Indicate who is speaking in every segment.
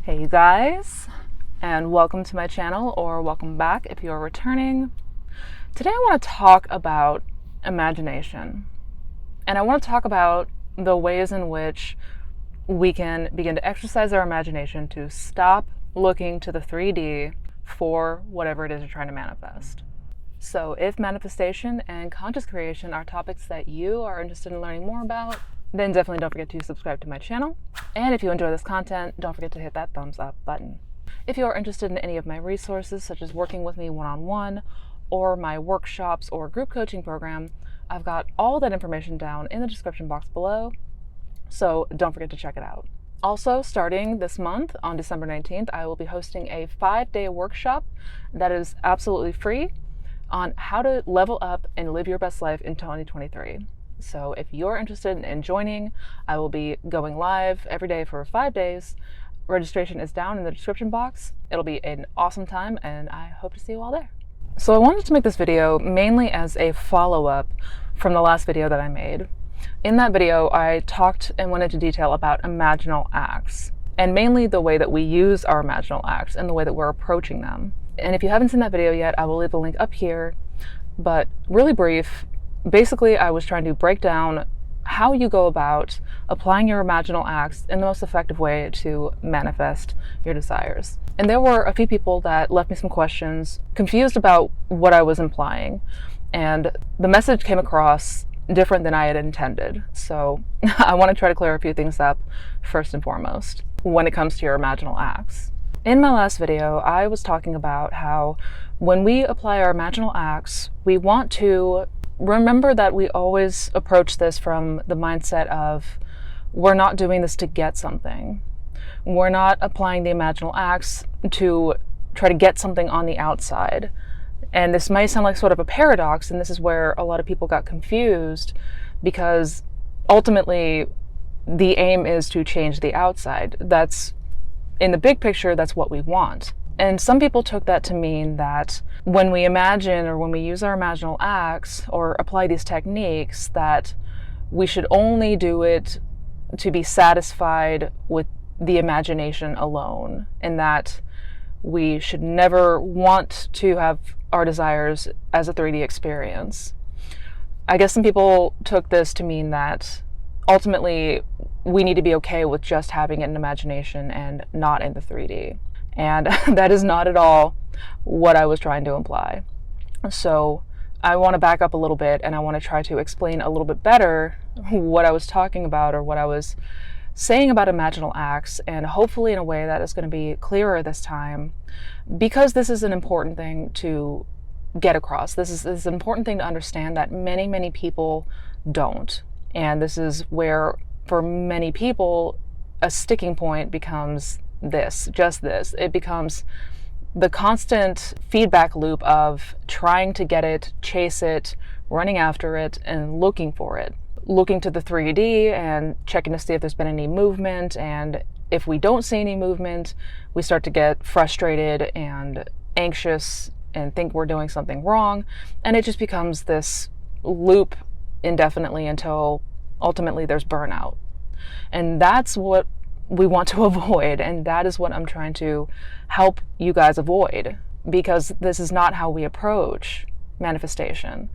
Speaker 1: Hey you guys, and welcome to my channel, or welcome back if you're returning. Today I want to talk about imagination, and I want to talk about the ways in which we can begin to exercise our imagination to stop looking to the 3D for whatever it is you're trying to manifest. So if manifestation and conscious creation are topics that you are interested in learning more about, then definitely don't forget to subscribe to my channel. And if you enjoy this content, don't forget to hit that thumbs up button. If you are interested in any of my resources, such as working with me one-on-one, or my workshops or group coaching program, I've got all that information down in the description box below, so don't forget to check it out. Also, starting this month on December 19th, I will be hosting a 5-day workshop that is absolutely free on how to level up and live your best life in 2023. So if you're interested in joining, I will be going live every day for 5 days. Registration is down in the description box. It'll be an awesome time, and I hope to see you all there. So I wanted to make this video mainly as a follow-up from the last video that I made. In that video, I talked and went into detail about imaginal acts, and mainly the way that we use our imaginal acts and the way that we're approaching them. And if you haven't seen that video yet, I will leave the link up here, but really brief. Basically, I was trying to break down how you go about applying your imaginal acts in the most effective way to manifest your desires. And there were a few people that left me some questions, confused about what I was implying, and the message came across different than I had intended. So I want to try to clear a few things up first and foremost when it comes to your imaginal acts. In my last video, I was talking about how when we apply our imaginal acts, we want to remember that we always approach this from the mindset of we're not doing this to get something. We're not applying the imaginal acts to try to get something on the outside. And this might sound like sort of a paradox, and this is where a lot of people got confused, because ultimately the aim is to change the outside. That's, in the big picture, that's what we want. And some people took that to mean that when we imagine or when we use our imaginal acts or apply these techniques, that we should only do it to be satisfied with the imagination alone, and that we should never want to have our desires as a 3D experience. I guess some people took this to mean that ultimately we need to be okay with just having it in imagination and not in the 3D. And that is not at all what I was trying to imply. So I want to back up a little bit, and I want to try to explain a little bit better what I was talking about, or what I was saying about imaginal acts, and hopefully in a way that is going to be clearer this time, because this is an important thing to get across. This is an important thing to understand that many people don't. And this is where, for many people, a sticking point becomes just this. It becomes the constant feedback loop of trying to get it, chase it, running after it, and looking for it. Looking to the 3D and checking to see if there's been any movement, and if we don't see any movement, we start to get frustrated and anxious and think we're doing something wrong, and it just becomes this loop indefinitely until ultimately there's burnout. And that's what we want to avoid, and that is what I'm trying to help you guys avoid, because this is not how we approach manifestation.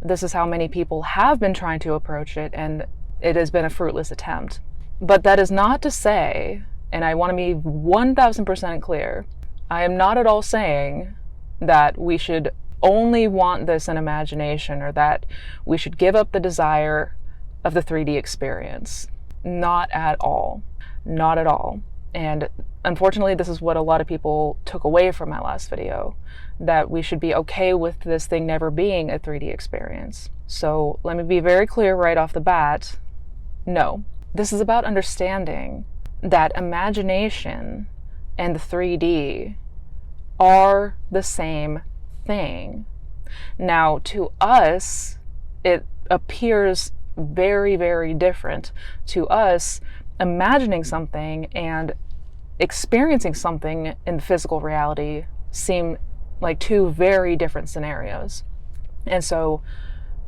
Speaker 1: This is how many people have been trying to approach it, and it has been a fruitless attempt. But that is not to say, and I want to be 1000% clear, I am not at all saying that we should only want this in imagination, or that we should give up the desire of the 3D experience. Not at all. Not at all. And unfortunately, this is what a lot of people took away from my last video, that we should be okay with this thing never being a 3D experience. So let me be very clear right off the bat. No, this is about understanding that imagination and the 3D are the same thing. Now, to us, it appears very different. To us, imagining something and experiencing something in the physical reality seem like two very different scenarios. And so,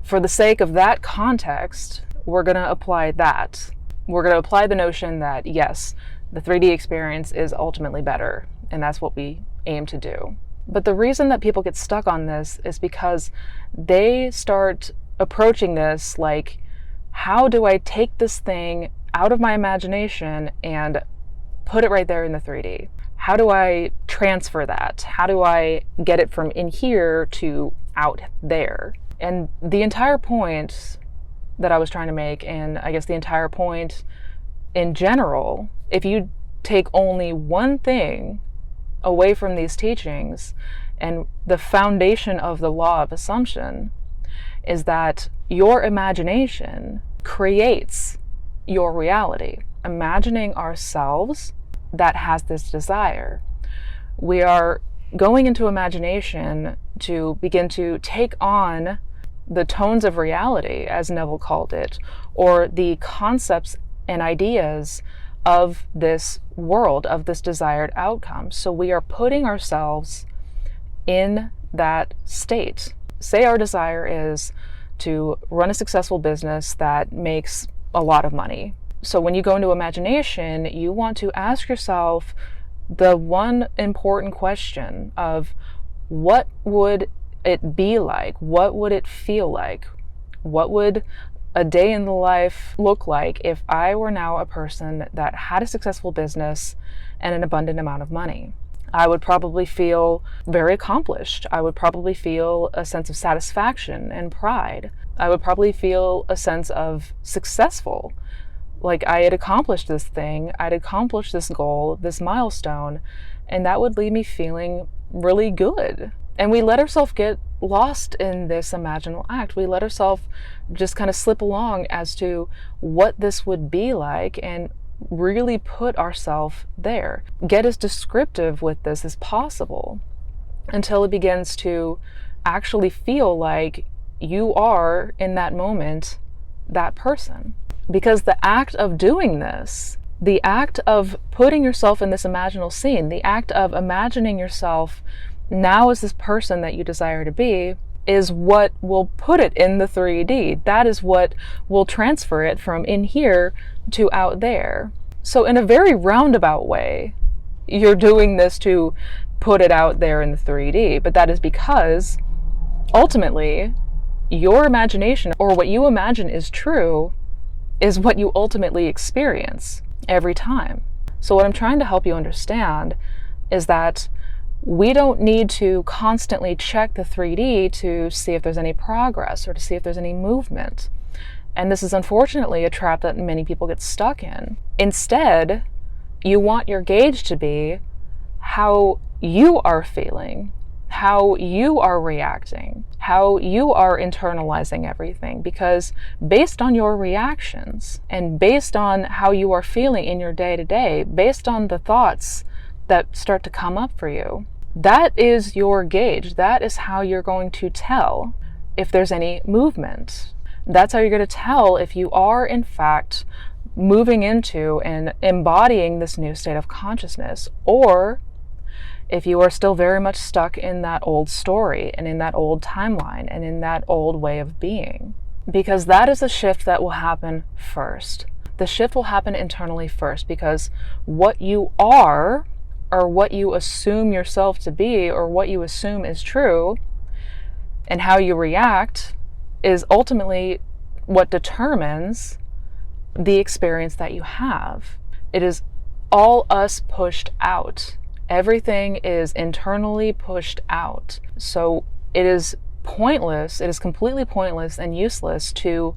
Speaker 1: for the sake of that context, we're going to apply that. We're going to apply the notion that, yes, The 3D experience is ultimately better, and that's what we aim to do. But the reason that people get stuck on this is because they start approaching this like, how do I take this thing out of my imagination and put it right there in the 3D? How do I transfer that? How do I get it from in here to out there? And the entire point that I was trying to make, and I guess the entire point in general, if you take only one thing away from these teachings, and the foundation of the law of assumption is that your imagination creates your reality. Imagining ourselves that has this desire. We are going into imagination to begin to take on the tones of reality, as Neville called it, or the concepts and ideas of this world, of this desired outcome. So we are putting ourselves in that state. Say our desire is to run a successful business that makes a lot of money. So when you go into imagination, you want to ask yourself the one important question of, what would it be like? What would it feel like? What would a day in the life look like if I were now a person that had a successful business and an abundant amount of money? I would probably feel very accomplished. I would probably feel a sense of satisfaction and pride. I would probably feel a sense of successful. Like I had accomplished this thing, I'd accomplished this goal, this milestone, and that would leave me feeling really good. And we let ourselves get lost in this imaginal act. We let ourselves just kind of slip along as to what this would be like and really put ourselves there. Get as descriptive with this as possible until it begins to actually feel like you are, in that moment, that person. Because the act of doing this, the act of putting yourself in this imaginal scene, the act of imagining yourself now as this person that you desire to be, is what will put it in the 3D. That is what will transfer it from in here to out there. So in a very roundabout way, you're doing this to put it out there in the 3D, but that is because ultimately your imagination, or what you imagine is true, is what you ultimately experience every time. So what I'm trying to help you understand is that we don't need to constantly check the 3D to see if there's any progress or to see if there's any movement. And this is unfortunately a trap that many people get stuck in. Instead, you want your gauge to be how you are feeling, how you are reacting, how you are internalizing everything. Because based on your reactions and based on how you are feeling in your day-to-day, based on the thoughts that start to come up for you, that is your gauge. That is how you're going to tell if there's any movement. That's how you're going to tell if you are in fact moving into and embodying this new state of consciousness, or if you are still very much stuck in that old story and in that old timeline and in that old way of being. Because that is a shift that will happen first. The shift will happen internally first, because what you are, or what you assume yourself to be, or what you assume is true, and how you react is ultimately what determines the experience that you have. It is all us pushed out. Everything is internally pushed out. So it is pointless, it is completely pointless and useless to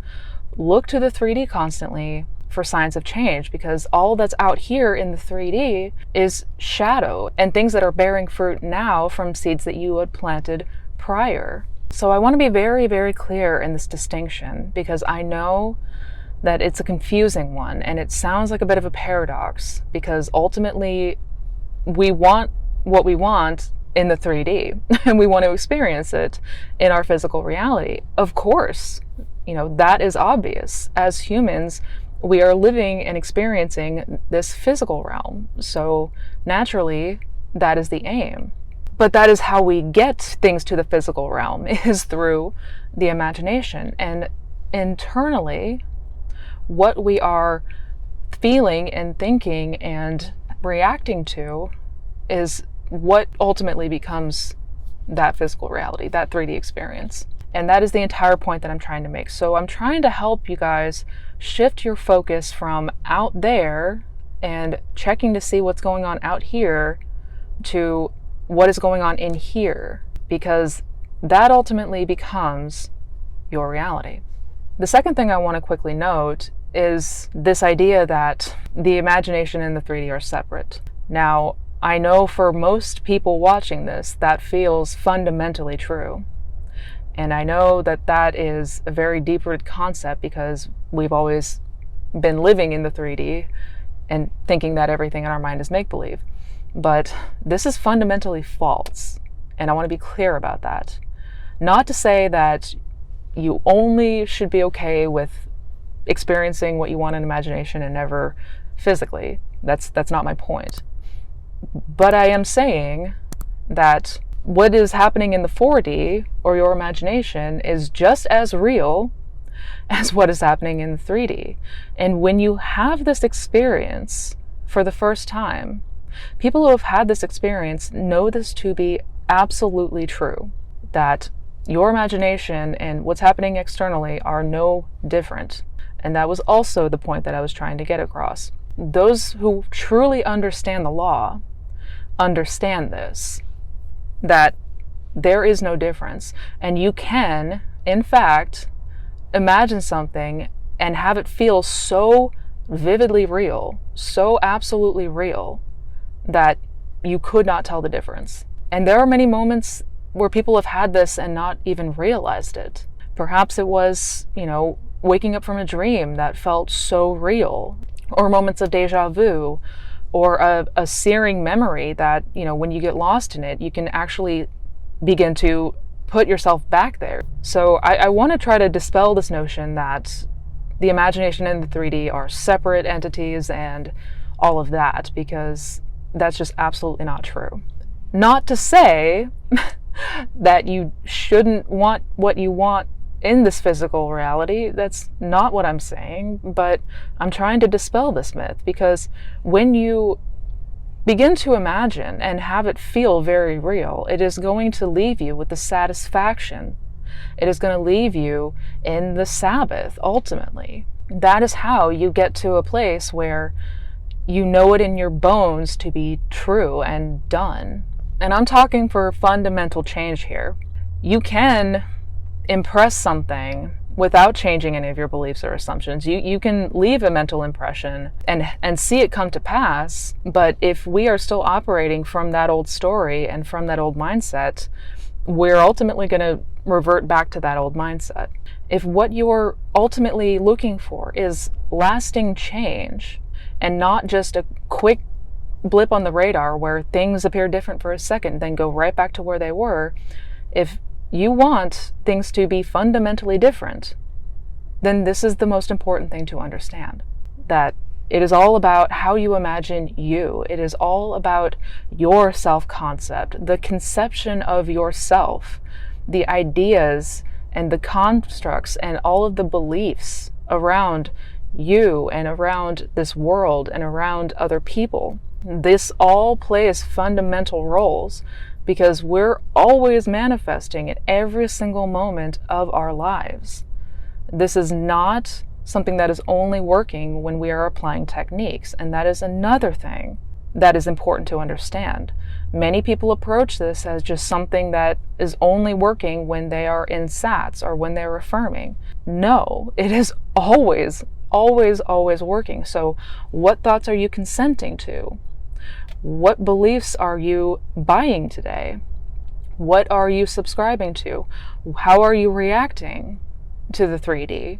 Speaker 1: look to the 3D constantly for signs of change, because all that's out here in the 3D is shadow and things that are bearing fruit now from seeds that you had planted prior. So I want to be very, very clear in this distinction, because I know that it's a confusing one and it sounds like a bit of a paradox, because ultimately we want what we want in the 3D and we want to experience it in our physical reality. Of course, that is obvious. As humans, we are living and experiencing this physical realm. So naturally, that is the aim. But that is how we get things to the physical realm, is through the imagination. And internally, what we are feeling and thinking and reacting to is what ultimately becomes that physical reality, that 3D experience. And that is the entire point that I'm trying to make. So I'm trying to help you guys shift your focus from out there and checking to see what's going on out here to what is going on in here, because that ultimately becomes your reality. The second thing I want to quickly note is this idea that the imagination and the 3D are separate. Now, I know for most people watching this, that feels fundamentally true. And I know that that is a very deep-rooted concept because we've always been living in the 3D and thinking that everything in our mind is make-believe. But this is fundamentally false, and I want to be clear about that. Not to say that you only should be okay with experiencing what you want in imagination and never physically. That's not my point. But I am saying that what is happening in the 4D or your imagination is just as real as what is happening in the 3D. And when you have this experience for the first time, people who have had this experience know this to be absolutely true, that your imagination and what's happening externally are no different. And that was also the point that I was trying to get across. Those who truly understand the law understand this, that there is no difference. And you can, in fact, imagine something and have it feel so vividly real, so absolutely real, that you could not tell the difference. And there are many moments where people have had this and not even realized it. Perhaps it was, waking up from a dream that felt so real, or moments of deja vu, or a searing memory that, when you get lost in it, you can actually begin to put yourself back there. So I want to try to dispel this notion that the imagination and the 3D are separate entities and all of that, because that's just absolutely not true. Not to say that you shouldn't want what you want in this physical reality. That's not what I'm saying, but I'm trying to dispel this myth, because when you begin to imagine and have it feel very real, it is going to leave you with the satisfaction. It is going to leave you in the Sabbath, ultimately. That is how you get to a place where you know it in your bones to be true and done. And I'm talking for fundamental change here. You can impress something without changing any of your beliefs or assumptions. You can leave a mental impression and see it come to pass, but if we are still operating from that old story and from that old mindset, we're ultimately going to revert back to that old mindset. If what you're ultimately looking for is lasting change and not just a quick blip on the radar where things appear different for a second, then go right back to where they were, if you want things to be fundamentally different, then this is the most important thing to understand. That it is all about how you imagine you. It is all about your self-concept, the conception of yourself, the ideas and the constructs and all of the beliefs around you and around this world and around other people. This all plays fundamental roles, because we're always manifesting at every single moment of our lives. This is not something that is only working when we are applying techniques, and that is another thing that is important to understand. Many people approach this as just something that is only working when they are in sats or when they're affirming. No, it is always working. So what thoughts are you consenting to? What beliefs are you buying today? What are you subscribing to? How are you reacting to the 3D?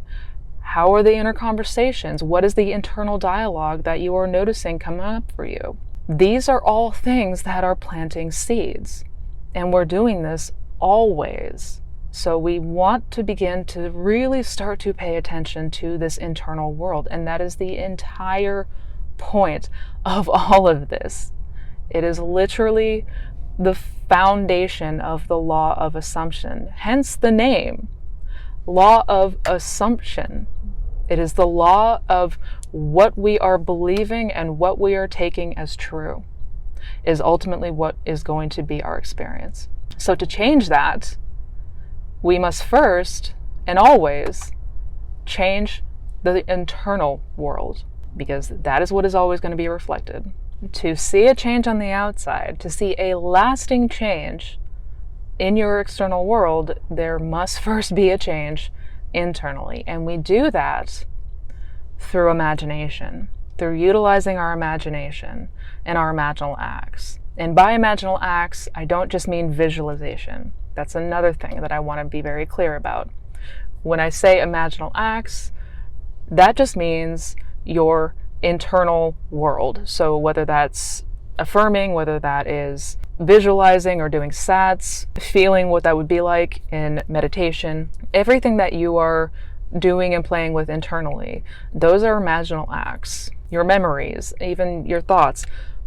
Speaker 1: How are the inner conversations? What is the internal dialogue that you are noticing coming up for you? These are all things that are planting seeds, and we're doing this always. So we want to begin to really start to pay attention to this internal world, and that is the entire point of all of this. It is literally the foundation of the law of assumption, hence the name, law of assumption. It is the law of what we are believing and what we are taking as true is ultimately what is going to be our experience. So to change that, we must first and always change the internal world, because that is what is always going to be reflected. To see a change on the outside, to see a lasting change in your external world, there must first be a change internally. And we do that through imagination, through utilizing our imagination and our imaginal acts. And by imaginal acts, I don't just mean visualization. That's another thing that I want to be very clear about. When I say imaginal acts, that just means your internal world. So whether that's affirming, whether that is visualizing or doing sats, feeling what that would be like in meditation, everything that you are doing and playing with internally, those are imaginal acts. Your memories, even your thoughts,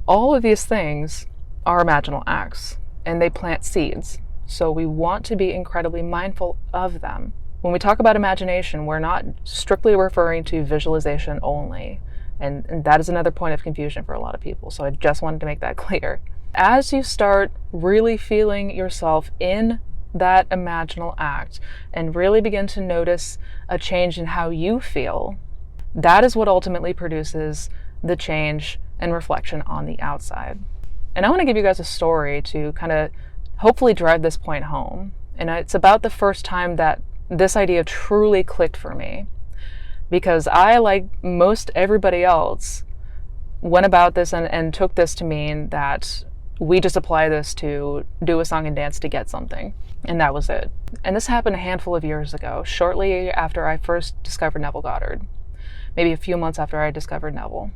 Speaker 1: all of these things are imaginal acts, and they plant seeds. So we want to be incredibly mindful of them. When we talk about imagination, we're not strictly referring to visualization only. And that is another point of confusion for a lot of people. So I just wanted to make that clear. As you start really feeling yourself in that imaginal act and really begin to notice a change in how you feel, that is what ultimately produces the change and reflection on the outside. And I want to give you guys a story to kind of hopefully drive this point home. And it's about the first time that this idea truly clicked for me, because I, like most everybody else, went about this and took this to mean that we just apply this to do a song and dance to get something, and that was it. And this happened a handful of years ago, shortly after I first discovered Neville Goddard, maybe a few months after I discovered Neville.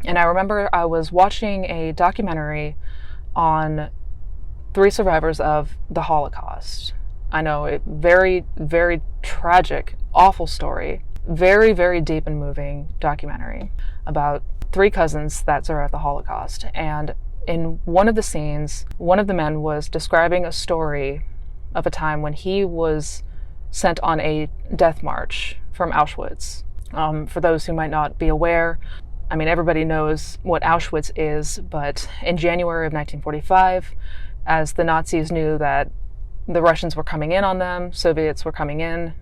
Speaker 1: And I remember I was watching a documentary on 3 survivors of the Holocaust. I know, a very, very tragic, awful story. Very, very deep and moving documentary about 3 cousins that survived the Holocaust. And in one of the scenes, one of the men was describing a story of a time when he was sent on a death march from Auschwitz. For those who might not be aware, I mean, everybody knows what Auschwitz is, but in January of 1945, as the Nazis knew that the Russians were coming in on them, Soviets were coming in,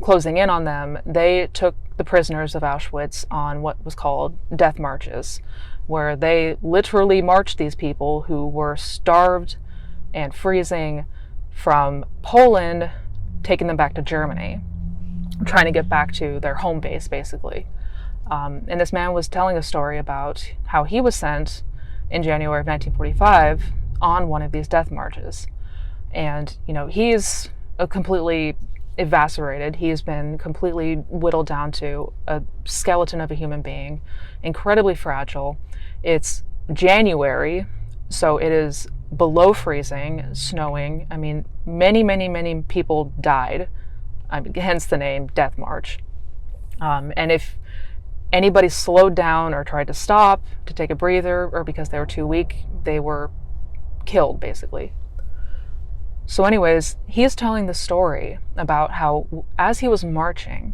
Speaker 1: closing in on them, they took the prisoners of Auschwitz on what was called death marches, where they literally marched these people who were starved and freezing from Poland, taking them back to Germany, trying to get back to their home base, basically. And this man was telling a story about how he was sent in January of 1945 on one of these death marches. And, you know, he's completely eviscerated. He's been completely whittled down to a skeleton of a human being, incredibly fragile. It's January, so it is below freezing, snowing. I mean, many, many, many people died, hence the name Death March. And if anybody slowed down or tried to stop to take a breather, or because they were too weak, they were killed, basically. So anyways, he's telling the story about how, as he was marching,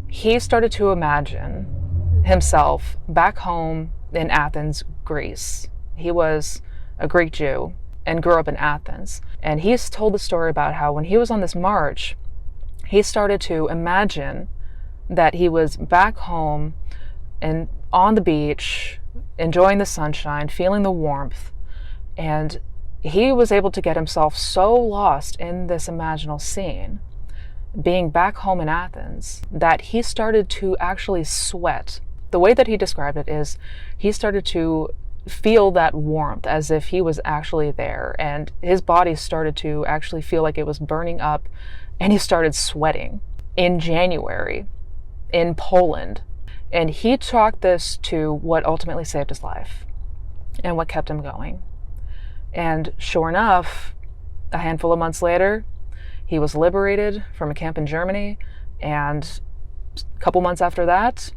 Speaker 1: he started to imagine himself back home in Athens, Greece. He was a Greek Jew and grew up in Athens. And he's told the story about how when he was on this march, he started to imagine that he was back home and on the beach, enjoying the sunshine, feeling the warmth. And he was able to get himself so lost in this imaginal scene, being back home in Athens, that he started to actually sweat. The way that he described it is he started to feel that warmth as if he was actually there, and his body started to actually feel like it was burning up, and he started sweating in January in Poland. And he chalked this to what ultimately saved his life and what kept him going. And sure enough, a handful of months later, he was liberated from a camp in Germany, and a couple months after that,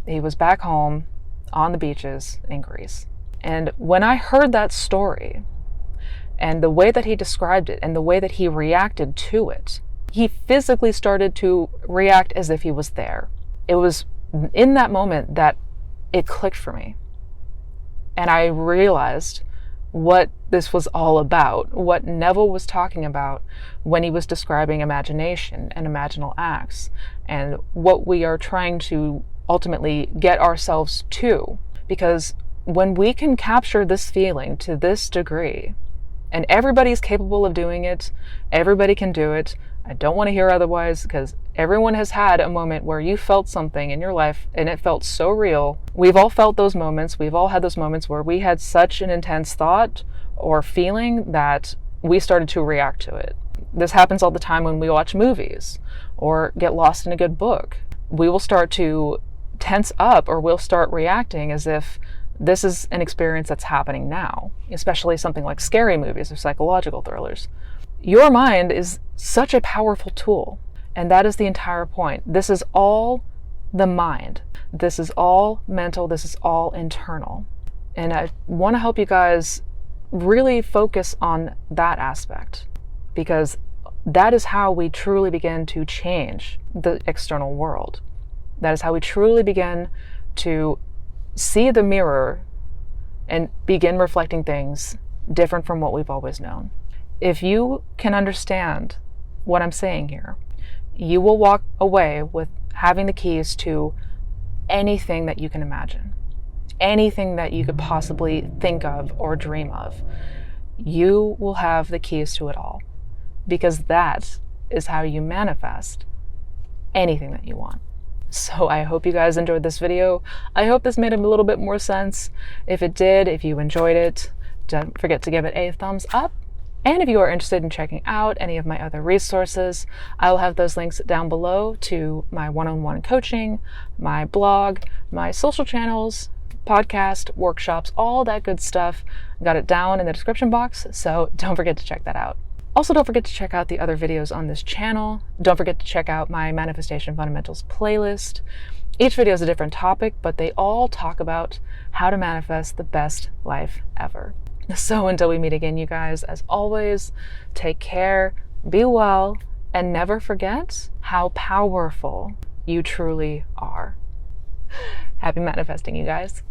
Speaker 1: he was back home on the beaches in Greece. And when I heard that story, and the way that he described it, and the way that he reacted to it, he physically started to react as if he was there. It was in that moment that it clicked for me. And I realized what this was all about, what Neville was talking about when he was describing imagination and imaginal acts, and what we are trying to ultimately get ourselves to. Because when we can capture this feeling to this degree, and everybody's capable of doing it, everybody can do it. I don't want to hear otherwise, because everyone has had a moment where you felt something in your life and it felt so real. We've all felt those moments. We've all had those moments where we had such an intense thought or feeling that we started to react to it. This happens all the time when we watch movies or get lost in a good book. We will start to tense up, or we'll start reacting as if this is an experience that's happening now, especially something like scary movies or psychological thrillers. Your mind is such a powerful tool, and that is the entire point. This is all the mind. This is all mental. This is all internal. And I want to help you guys really focus on that aspect, because that is how we truly begin to change the external world. That is how we truly begin to see the mirror and begin reflecting things different from what we've always known. If you can understand what I'm saying here, you will walk away with having the keys to anything that you can imagine, anything that you could possibly think of or dream of. You will have the keys to it all, because that is how you manifest anything that you want. So I hope you guys enjoyed this video. I hope this made a little bit more sense. If it did, if you enjoyed it, don't forget to give it a thumbs up. And if you are interested in checking out any of my other resources, I will have those links down below to my one-on-one coaching, my blog, my social channels, podcast, workshops, all that good stuff. Got it down in the description box, so don't forget to check that out. Also, don't forget to check out the other videos on this channel. Don't forget to check out my Manifestation Fundamentals playlist. Each video is a different topic, but they all talk about how to manifest the best life ever. So until we meet again, you guys, as always, take care, be well, and never forget how powerful you truly are. Happy manifesting, you guys.